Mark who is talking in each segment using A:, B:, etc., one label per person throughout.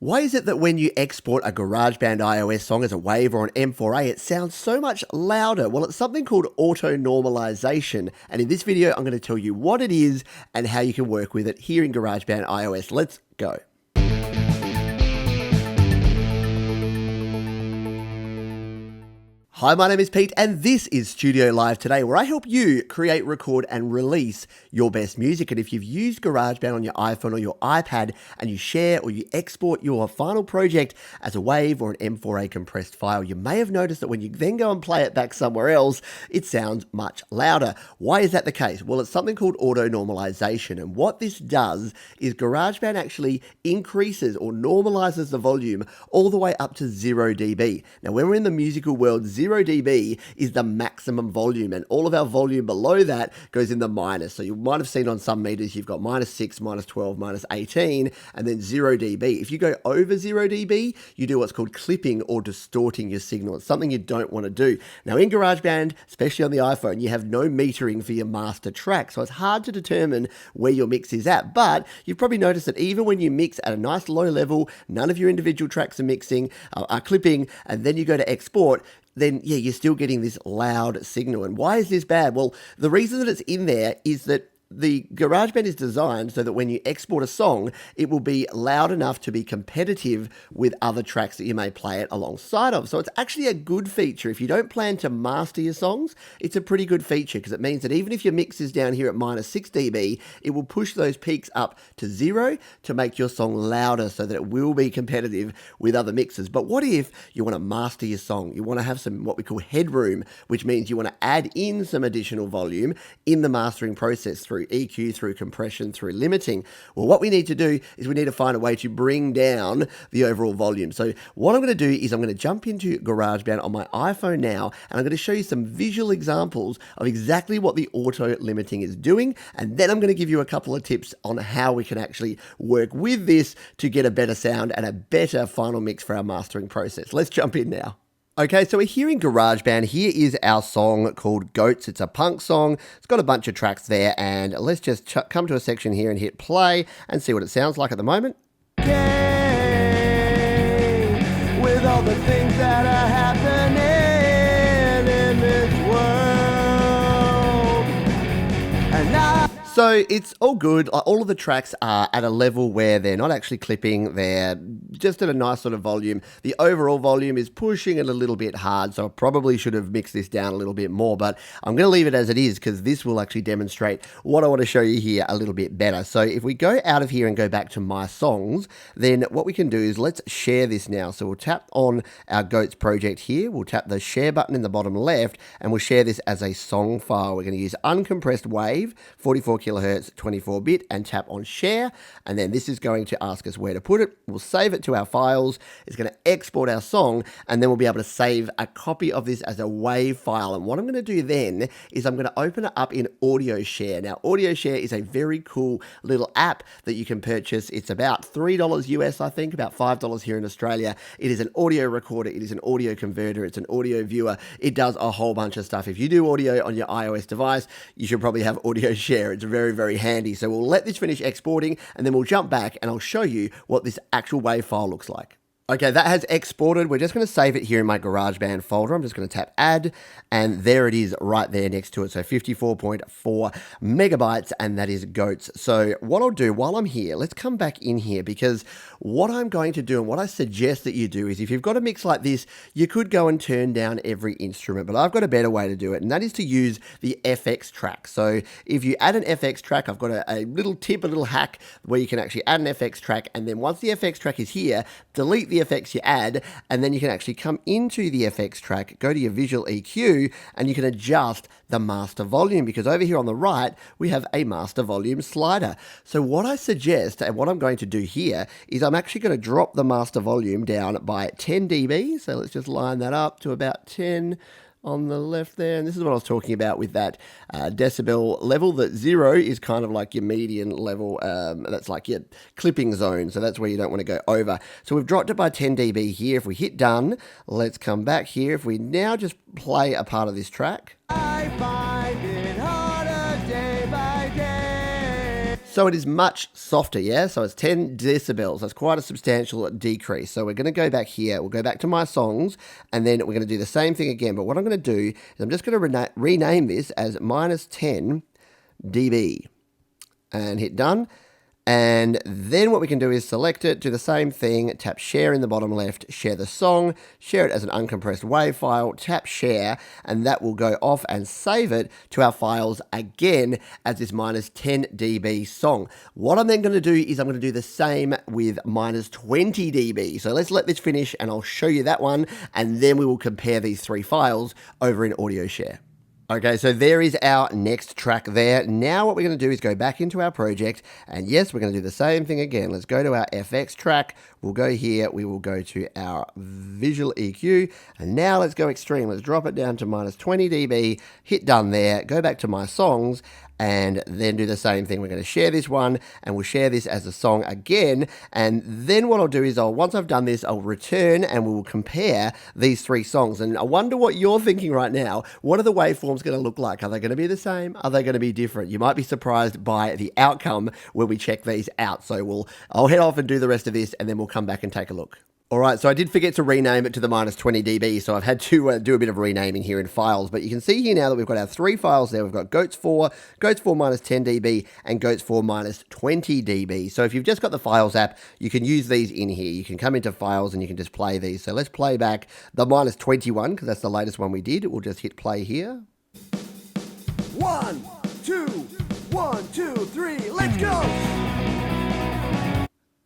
A: Why is it that when you export a GarageBand iOS song as a WAV or an M4A, it sounds so much louder? Well, it's something called auto-normalization, and in this video, I'm going to tell you what it is and how you can work with it here in GarageBand iOS. Let's go. Hi, my name is Pete, and this is Studio Live Today, where I help you create, record, and release your best music. And if you've used GarageBand on your iPhone or your iPad, and you share or you export your final project as a WAV or an M4A compressed file, you may have noticed that when you then go and play it back somewhere else, it sounds much louder. Why is that the case? Well, it's something called auto-normalization, and what this does is GarageBand actually increases or normalizes the volume all the way up to 0 dB. Now, when we're in the musical world, 0 dB is the maximum volume, and all of our volume below that goes in the minus. So you might have seen on some meters you've got -6, -12, -18, and then 0 dB. If you go over 0 dB, you do what's called clipping or distorting your signal. It's something you don't want to do. Now, in GarageBand, especially on the iPhone, you have no metering for your master track, so it's hard to determine where your mix is at. But you've probably noticed that even when you mix at a nice low level, none of your individual tracks are clipping, and then you go to export, then yeah, you're still getting this loud signal. And why is this bad? Well, the reason that it's in there is that the GarageBand is designed so that when you export a song, it will be loud enough to be competitive with other tracks that you may play it alongside of. So it's actually a good feature. If you don't plan to master your songs, it's a pretty good feature because it means that even if your mix is down here at -6 dB, it will push those peaks up to 0 to make your song louder so that it will be competitive with other mixes. But what if you want to master your song? You want to have some what we call headroom, which means you want to add in some additional volume in the mastering process through EQ, through compression, through limiting. Well, what we need to do is we need to find a way to bring down the overall volume. So what I'm going to do is I'm going to jump into GarageBand on my iPhone now, and I'm going to show you some visual examples of exactly what the auto limiting is doing, and then I'm going to give you a couple of tips on how we can actually work with this to get a better sound and a better final mix for our mastering process. Let's jump in now. Okay, so we're here in GarageBand. Here is our song called Goats. It's a punk song. It's got a bunch of tracks there, and let's just come to a section here and hit play and see what it sounds like at the moment. Okay, with all the things that are happening in this world, and so it's all good. All of the tracks are at a level where they're not actually clipping. They're just at a nice sort of volume. The overall volume is pushing it a little bit hard, so I probably should have mixed this down a little bit more, but I'm going to leave it as it is because this will actually demonstrate what I want to show you here a little bit better. So if we go out of here and go back to my songs, then what we can do is let's share this now. So we'll tap on our Goats project here. We'll tap the share button in the bottom left, and we'll share this as a song file. We're going to use uncompressed WAV, 44 kilohertz, 24-bit, and tap on share, and then this is going to ask us where to put it. We'll save it to our files. It's going to export our song, and then we'll be able to save a copy of this as a WAV file. And what I'm going to do then is I'm going to open it up in Audio Share. Now, Audio Share is a very cool little app that you can purchase. It's about $3 US, I think, about $5 here in Australia. It is an audio recorder. It is an audio converter. It's an audio viewer. It does a whole bunch of stuff. If you do audio on your iOS device, you should probably have Audio Share. It's very, very handy. So we'll let this finish exporting, and then we'll jump back and I'll show you what this actual WAV file looks like. Okay, that has exported. We're just going to save it here in my GarageBand folder. I'm just going to tap add, and there it is right there next to it. So 54.4 megabytes, and that is Goats. So what I'll do while I'm here, let's come back in here, because what I'm going to do and what I suggest that you do is if you've got a mix like this, you could go and turn down every instrument, but I've got a better way to do it, and that is to use the FX track. So if you add an FX track, I've got a little tip, a little hack where you can actually add an FX track, and then once the FX track is here, delete the effects you add, and then you can actually come into the FX track, go to your visual EQ, and you can adjust the master volume, because over here on the right, we have a master volume slider. So what I suggest, and what I'm going to do here, is I'm actually going to drop the master volume down by 10 dB. So let's just line that up to about 10 on the left there. And this is what I was talking about with that decibel level, that 0 is kind of like your median level. That's like your clipping zone. So that's where you don't want to go over. So we've dropped it by 10 dB here. If we hit done, let's come back here. If we now just play a part of this track. I find it harder day by day. So it is much softer, yeah? So it's 10 decibels. That's quite a substantial decrease. So we're going to go back here. We'll go back to my songs, and then we're going to do the same thing again. But what I'm going to do is I'm just going to rename this as minus 10 dB and hit done. And then what we can do is select it, do the same thing, tap share in the bottom left, share the song, share it as an uncompressed WAV file, tap share, and that will go off and save it to our files again as this minus 10 dB song. What I'm then going to do is I'm going to do the same with minus 20 dB. So let's let this finish and I'll show you that one, and then we will compare these three files over in Audio Share. Okay, so there is our next track there. Now what we're going to do is go back into our project, and yes, we're going to do the same thing again. Let's go to our FX track. We'll go here. We will go to our visual EQ, and now let's go extreme. Let's drop it down to minus 20 dB, hit done there, go back to my songs, and then do the same thing. We're going to share this one, and we'll share this as a song again. And then what I'll do is once I've done this, I'll return and we will compare these three songs. And I wonder what you're thinking right now. What are the waveforms going to look like? Are they going to be the same? Are they going to be different? You might be surprised by the outcome when we check these out. So I'll head off and do the rest of this, and then we'll come back and take a look. All right, so I did forget to rename it to the minus 20 dB, so I've had to do a bit of renaming here in files. But you can see here now that we've got our three files there. We've got Goats 4 minus 10 dB, and Goats 4 minus 20 dB. So if you've just got the Files app, you can use these in here. You can come into Files and you can just play these. So let's play back the minus 21, because that's the latest one we did. We'll just hit play here. 1, 2, 1, 2, 3, let's go!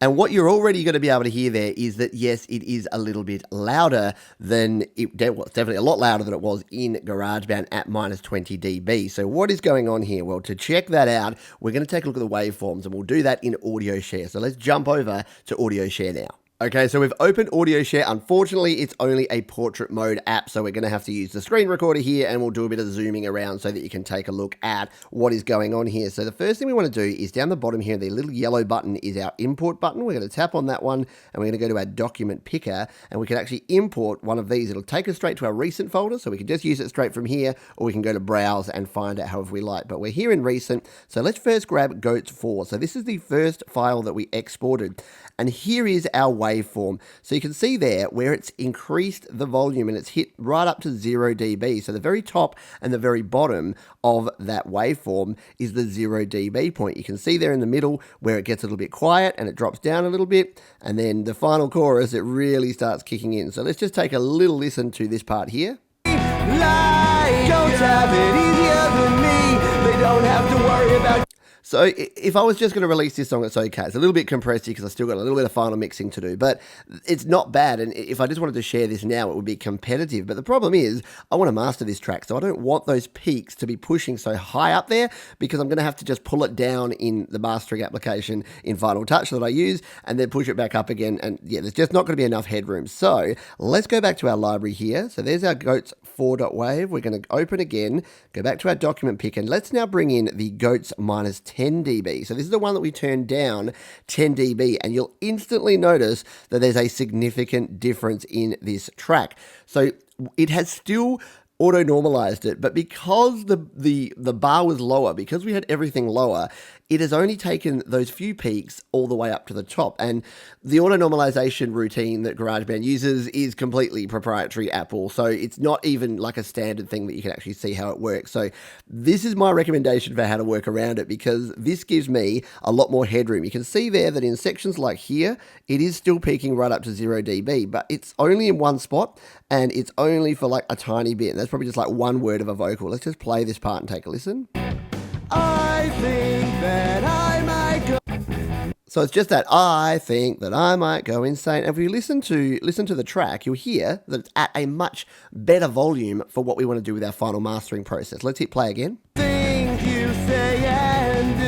A: And what you're already going to be able to hear there is that, yes, it is a little bit louder than it's definitely a lot louder than it was in GarageBand at minus 20 dB. So what is going on here? Well, to check that out, we're going to take a look at the waveforms, and we'll do that in Audio Share. So let's jump over to Audio Share now. Okay, so we've opened Audio Share. Unfortunately, it's only a portrait mode app, so we're going to have to use the screen recorder here, and we'll do a bit of zooming around so that you can take a look at what is going on here. So the first thing we want to do is down the bottom here, the little yellow button is our import button. We're going to tap on that one, and we're going to go to our document picker, and we can actually import one of these. It'll take us straight to our recent folder, so we can just use it straight from here, or we can go to browse and find it however we like. But we're here in recent, so let's first grab Goats 4. So this is the first file that we exported, and here is our waveform. So you can see there where it's increased the volume and it's hit right up to 0 dB. So the very top and the very bottom of that waveform is the 0 dB point. You can see there in the middle where it gets a little bit quiet and it drops down a little bit. And then the final chorus, it really starts kicking in. So let's just take a little listen to this part here. Like, don't have it easier than me. They don't have to worry about. So if I was just going to release this song, it's okay. It's a little bit compressed because I've still got a little bit of final mixing to do, but it's not bad. And if I just wanted to share this now, it would be competitive. But the problem is I want to master this track, so I don't want those peaks to be pushing so high up there, because I'm going to have to just pull it down in the mastering application in Final Touch that I use and then push it back up again. And yeah, there's just not going to be enough headroom. So let's go back to our library here. So there's our Goats 4.wave. We're going to open again, go back to our document pick, and let's now bring in the Goats minus 10 dB. So this is the one that we turned down 10 dB, and you'll instantly notice that there's a significant difference in this track. So it has still auto-normalized it, but because the bar was lower, because we had everything lower, it has only taken those few peaks all the way up to the top. And the auto-normalization routine that GarageBand uses is completely proprietary Apple, so it's not even like a standard thing that you can actually see how it works. So this is my recommendation for how to work around it, because this gives me a lot more headroom. You can see there that in sections like here, it is still peaking right up to 0 dB, but it's only in one spot, and it's only for like a tiny bit. And that's probably just like one word of a vocal. Let's just play this part and take a listen. I think that I might go. So it's just that I think that I might go insane. And if you listen to the track, you'll hear that it's at a much better volume for what we want to do with our final mastering process. Let's hit play again. Things you say and do,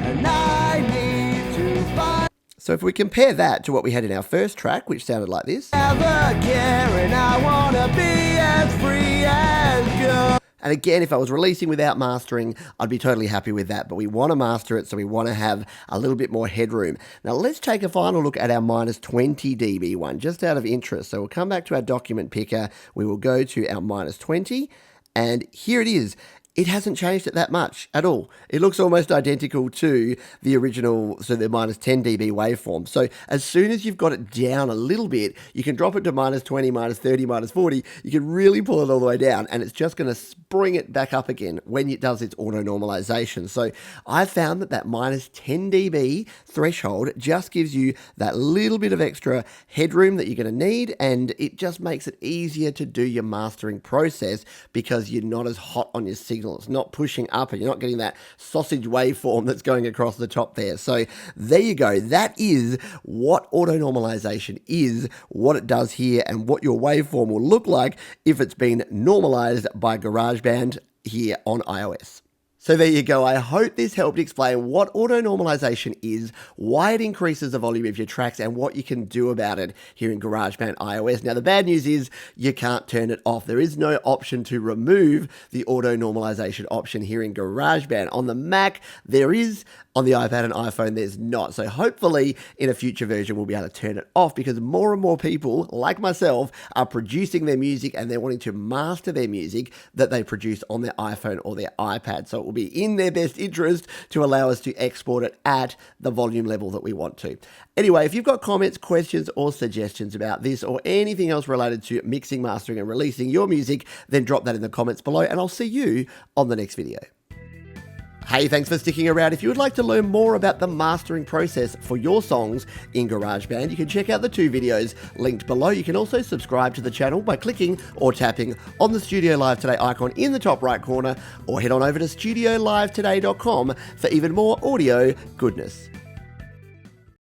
A: and I need to find. So if we compare that to what we had in our first track, which sounded like this. Never care and I wanna be as free as go. And again, if I was releasing without mastering, I'd be totally happy with that. But we want to master it, so we want to have a little bit more headroom. Now, let's take a final look at our minus 20 dB one, just out of interest. So we'll come back to our document picker. We will go to our minus 20. And here it is. it hasn't changed it that much at all. It looks almost identical to the original, so the minus 10 dB waveform. So as soon as you've got it down a little bit, you can drop it to minus 20, minus 30, minus 40. You can really pull it all the way down, and it's just going to spring it back up again when it does its auto normalization. So I found that minus 10 dB threshold just gives you that little bit of extra headroom that you're going to need, and it just makes it easier to do your mastering process because you're not as hot on your signal. It's not pushing up and you're not getting that sausage waveform that's going across the top there. So there you go. That is what auto normalization is, what it does here, and what your waveform will look like if it's been normalized by GarageBand here on iOS. So there you go. I hope this helped explain what auto normalization is, why it increases the volume of your tracks, and what you can do about it here in GarageBand iOS. Now, the bad news is you can't turn it off. There is no option to remove the auto normalization option here in GarageBand. On the Mac, there is. On the iPad and iPhone, there's not. So hopefully in a future version, we'll be able to turn it off because more and more people, like myself, are producing their music and they're wanting to master their music that they produce on their iPhone or their iPad. So it will be in their best interest to allow us to export it at the volume level that we want to. Anyway, if you've got comments, questions, or suggestions about this or anything else related to mixing, mastering, and releasing your music, then drop that in the comments below and I'll see you on the next video. Hey, thanks for sticking around. If you would like to learn more about the mastering process for your songs in GarageBand, you can check out the 2 videos linked below. You can also subscribe to the channel by clicking or tapping on the Studio Live Today icon in the top right corner, or head on over to studiolivetoday.com for even more audio goodness.